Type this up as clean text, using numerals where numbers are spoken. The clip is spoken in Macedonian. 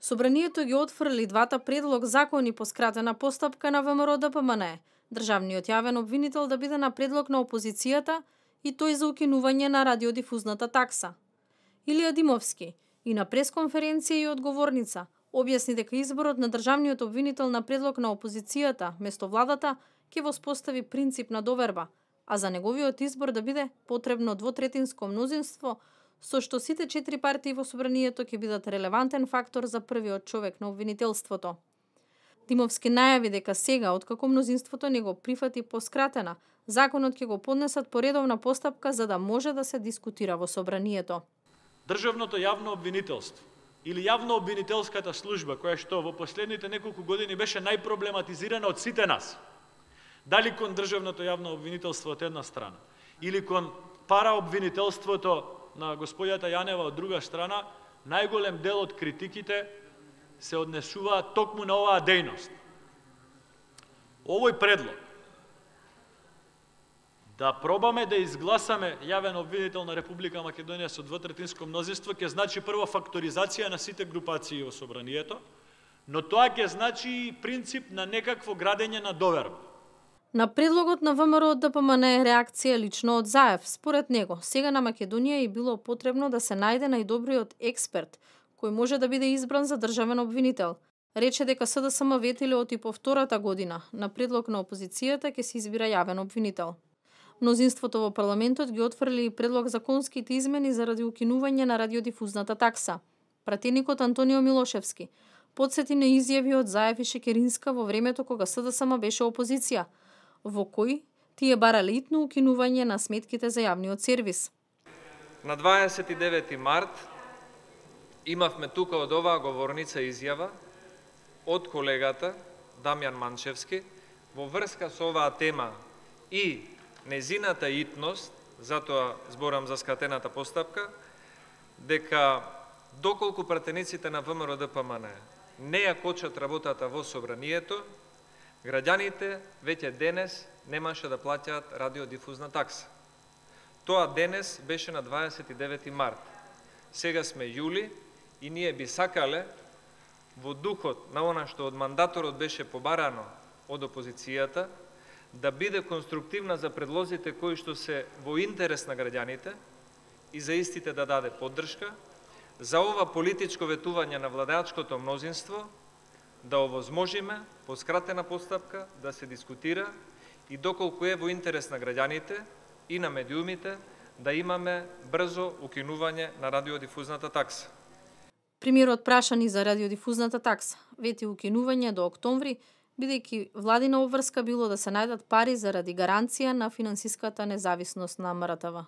Собранието ги отфрли двата предлог закони по скратена постапка на ВМРО ДПМН. Државниот јавен обвинител да биде на предлог на опозицијата и тој за укинување на радиодифузната такса. Илија Димовски и на пресконференција и одговорница објасни дека изборот на државниот обвинител на предлог на опозицијата место владата ќе воспостави принцип на доверба, а за неговиот избор да биде потребно двотретинско мнозинство, со што сите 4 партии во собранието ќе бидат релевантен фактор за првиот човек на обвинителството. Димовски најави дека сега, откако мнозинството не го прифати поскратена, законот ќе го поднесат по редовна постапка за да може да се дискутира во собранието. Државното јавно обвинителство или јавно обвинителската служба, која што во последните неколку години беше најпроблематизирана од сите нас, дали кон државното јавно обвинителство од една страна, или кон параобвинителството на господјата Јанева од друга страна, најголем дел од критиките се однесуваат токму на оваа дејност. Овој предлог да пробаме да изгласаме јавен обвинител на Република Македонија со двотретинско мнозинство ќе значи прва факторизација на сите групации во собранието, но тоа ќе значи и принцип на некакво градење на доверба. На предлогот на ВМРО ДПМН е реакција лично од Заев. Според него, сега на Македонија и било потребно да се најде најдобриот експерт, кој може да биде избран за државен обвинител. Рече дека СДСМ ветилот и по втората година, на предлог на опозицијата ќе се избира јавен обвинител. Мнозинството во парламентот ги отфрли и предлог законските измени заради укинување на радиодифузната такса. Пратеникот Антонио Милошевски подсети на изјави од Заев и Шекеринска во времето кога СДСМ беше опозиција, во кој тие барале итно укинување на сметките за јавниот сервис. На 29 март имавме тука од оваа говорница изјава од колегата Дамјан Манчевски во врска со оваа тема и незината итност, затоа зборам за скратената постапка, дека доколку пратениците на ВМРО ДПМН не ја кочат работата во собранието, граѓаните веќе денес немаше да плаќаат радиодифузна такса. Тоа денес беше на 29 март. Сега сме јули и ние би сакале во духот на она што од мандаторот беше побарано од опозицијата, да биде конструктивна за предлозите кои што се во интерес на граѓаните и за истите да даде поддршка, за ова политичко ветување на владеачкото мнозинство, да овозможиме по скратена постапка да се дискутира и доколку е во интерес на граѓаните и на медиумите, да имаме брзо укинување на радиодифузната такса. Премиерот прашани за радиодифузната такса вети укинување до октомври, бидејќи владина обврска било да се најдат пари заради гаранција на финансиската независност на МРТВ.